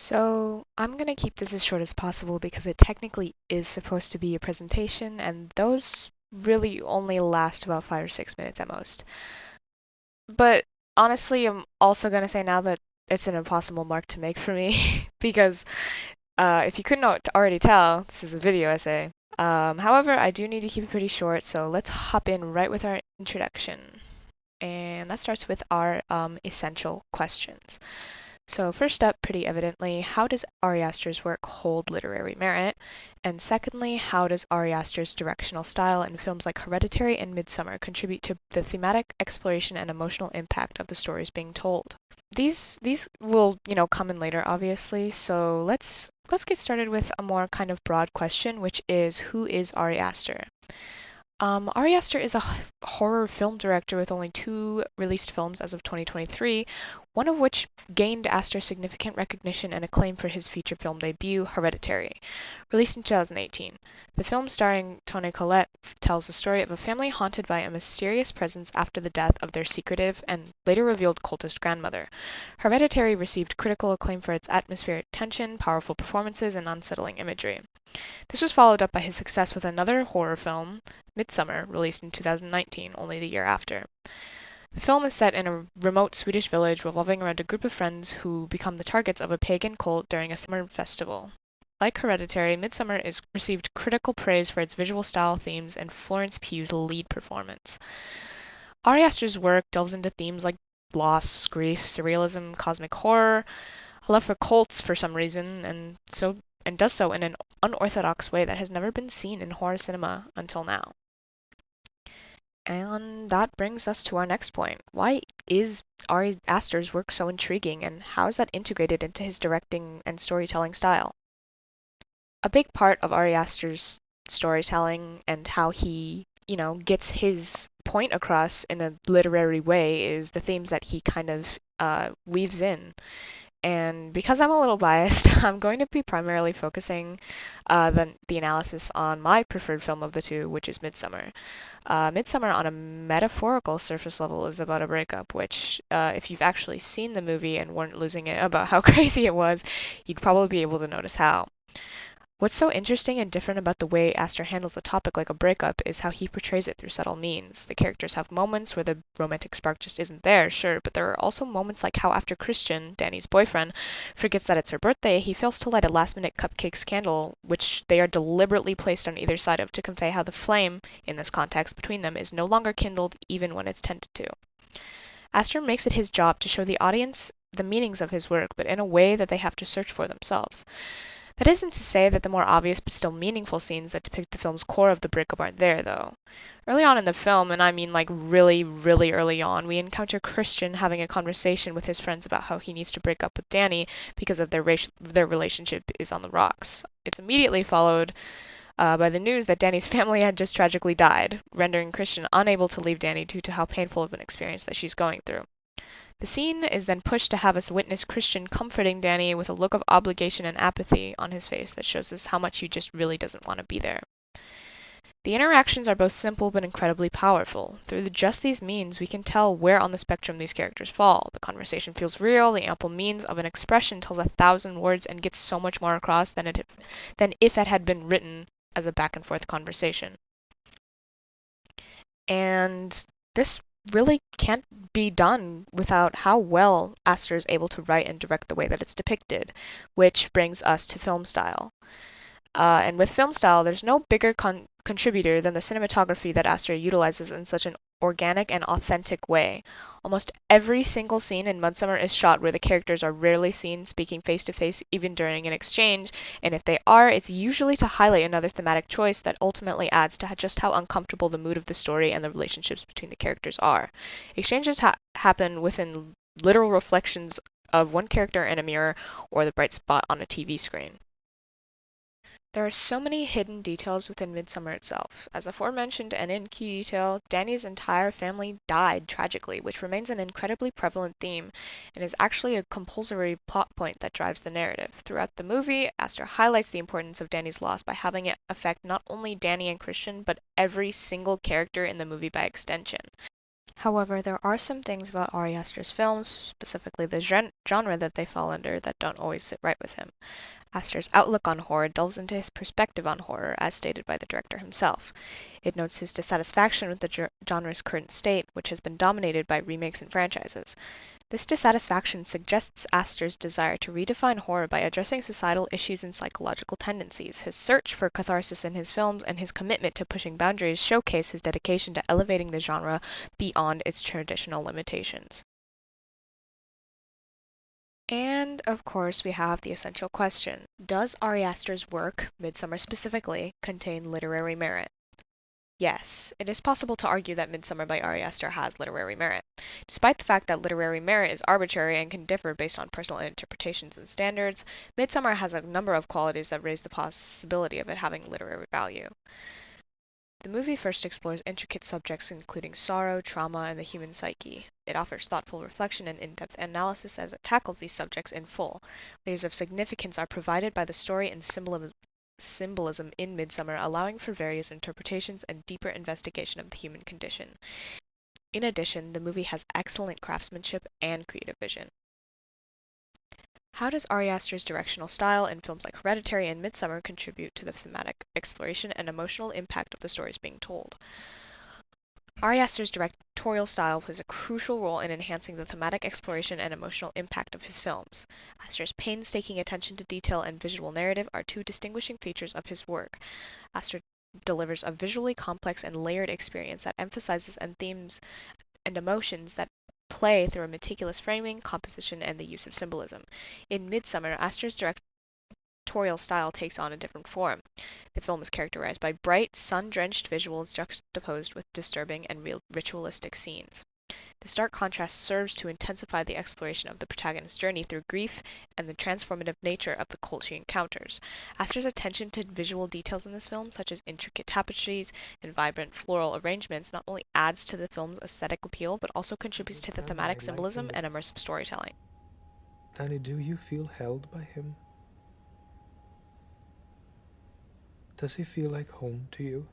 So I'm going to keep this as short as possible because it technically is supposed to be a presentation, and those really only last about 5 or 6 minutes at most. But honestly, I'm also going to say now that it's an impossible mark to make for me because if you couldn't already tell, this is a video essay. However, I do need to keep it pretty short, so let's hop in right with our introduction. And that starts with our essential questions. So first up, pretty evidently, how does Ari Aster's work hold literary merit? And secondly, how does Ari Aster's directional style in films like Hereditary and Midsommar contribute to the thematic exploration and emotional impact of the stories being told? These will, come in later, obviously. So let's get started with a more kind of broad question, which is who is Ari Aster? Ari Aster is a horror film director with only two released films as of 2023, one of which gained Aster significant recognition and acclaim for his feature film debut, Hereditary, released in 2018. The film, starring Toni Collette, tells the story of a family haunted by a mysterious presence after the death of their secretive and later revealed cultist grandmother. Hereditary received critical acclaim for its atmospheric tension, powerful performances, and unsettling imagery. This was followed up by his success with another horror film, Midsommar, released in 2019, only the year after. The film is set in a remote Swedish village revolving around a group of friends who become the targets of a pagan cult during a summer festival. Like Hereditary, Midsommar is received critical praise for its visual style, themes, and Florence Pugh's lead performance. Ari Aster's work delves into themes like loss, grief, surrealism, cosmic horror, a love for cults for some reason, and does so in an unorthodox way that has never been seen in horror cinema until now. And that brings us to our next point. Why is Ari Aster's work so intriguing, and how is that integrated into his directing and storytelling style? A big part of Ari Aster's storytelling and how he, gets his point across in a literary way is the themes that he kind of weaves in. And because I'm a little biased, I'm going to be primarily focusing the analysis on my preferred film of the two, which is Midsommar. Midsommar, on a metaphorical surface level, is about a breakup, which, if you've actually seen the movie and weren't losing it about how crazy it was, you'd probably be able to notice how. What's so interesting and different about the way Aster handles a topic like a breakup is how he portrays it through subtle means. The characters have moments where the romantic spark just isn't there, sure, but there are also moments like how after Christian, Danny's boyfriend, forgets that it's her birthday, he fails to light a last-minute cupcakes candle, which they are deliberately placed on either side of to convey how the flame, in this context, between them is no longer kindled even when it's tended to. Aster makes it his job to show the audience the meanings of his work, but in a way that they have to search for themselves. That isn't to say that the more obvious but still meaningful scenes that depict the film's core of the breakup aren't there, though. Early on in the film, and I mean like really, really early on, we encounter Christian having a conversation with his friends about how he needs to break up with Danny because of their relationship is on the rocks. It's immediately followed by the news that Danny's family had just tragically died, rendering Christian unable to leave Danny due to how painful of an experience that she's going through. The scene is then pushed to have us witness Christian comforting Danny with a look of obligation and apathy on his face that shows us how much he just really doesn't want to be there. The interactions are both simple but incredibly powerful. Through just these means, we can tell where on the spectrum these characters fall. The conversation feels real, the ample means of an expression tells 1,000 words and gets so much more across than if it had been written as a back and forth conversation. And this really can't be done without how well Aster is able to write and direct the way that it's depicted, which brings us to film style. And with film style, there's no bigger contributor than the cinematography that Aster utilizes in such an organic and authentic way. Almost every single scene in Midsommar is shot where the characters are rarely seen speaking face to face even during an exchange, and if they are, it's usually to highlight another thematic choice that ultimately adds to just how uncomfortable the mood of the story and the relationships between the characters are. Exchanges happen within literal reflections of one character in a mirror or the bright spot on a TV screen. There are so many hidden details within Midsommar itself. As aforementioned and in key detail, Danny's entire family died tragically, which remains an incredibly prevalent theme and is actually a compulsory plot point that drives the narrative. Throughout the movie, Aster highlights the importance of Danny's loss by having it affect not only Danny and Christian, but every single character in the movie by extension. However, there are some things about Ari Aster's films, specifically the genre that they fall under, that don't always sit right with him. Aster's outlook on horror delves into his perspective on horror, as stated by the director himself. It notes his dissatisfaction with the genre's current state, which has been dominated by remakes and franchises. This dissatisfaction suggests Aster's desire to redefine horror by addressing societal issues and psychological tendencies. His search for catharsis in his films and his commitment to pushing boundaries showcase his dedication to elevating the genre beyond its traditional limitations. And, of course, we have the essential question. Does Ari Aster's work, Midsommar specifically, contain literary merit? Yes, it is possible to argue that Midsommar by Ari Aster has literary merit. Despite the fact that literary merit is arbitrary and can differ based on personal interpretations and standards, Midsommar has a number of qualities that raise the possibility of it having literary value. The movie first explores intricate subjects including sorrow, trauma, and the human psyche. It offers thoughtful reflection and in-depth analysis as it tackles these subjects in full. Layers of significance are provided by the story and symbolism in Midsommar, allowing for various interpretations and deeper investigation of the human condition. In addition, the movie has excellent craftsmanship and creative vision. How does Ari Aster's directional style in films like Hereditary and Midsommar contribute to the thematic exploration and emotional impact of the stories being told? Ari Aster's directorial style plays a crucial role in enhancing the thematic exploration and emotional impact of his films. Aster's painstaking attention to detail and visual narrative are two distinguishing features of his work. Aster delivers a visually complex and layered experience that emphasizes themes and emotions that play through a meticulous framing, composition, and the use of symbolism. In Midsommar, Aster's directorial style takes on a different form. The film is characterized by bright, sun-drenched visuals juxtaposed with disturbing and ritualistic scenes. The stark contrast serves to intensify the exploration of the protagonist's journey through grief and the transformative nature of the cult she encounters. Aster's attention to visual details in this film, such as intricate tapestries and vibrant floral arrangements, not only adds to the film's aesthetic appeal, but also contributes to the thematic symbolism and immersive storytelling. Danny, do you feel held by him? Does he feel like home to you?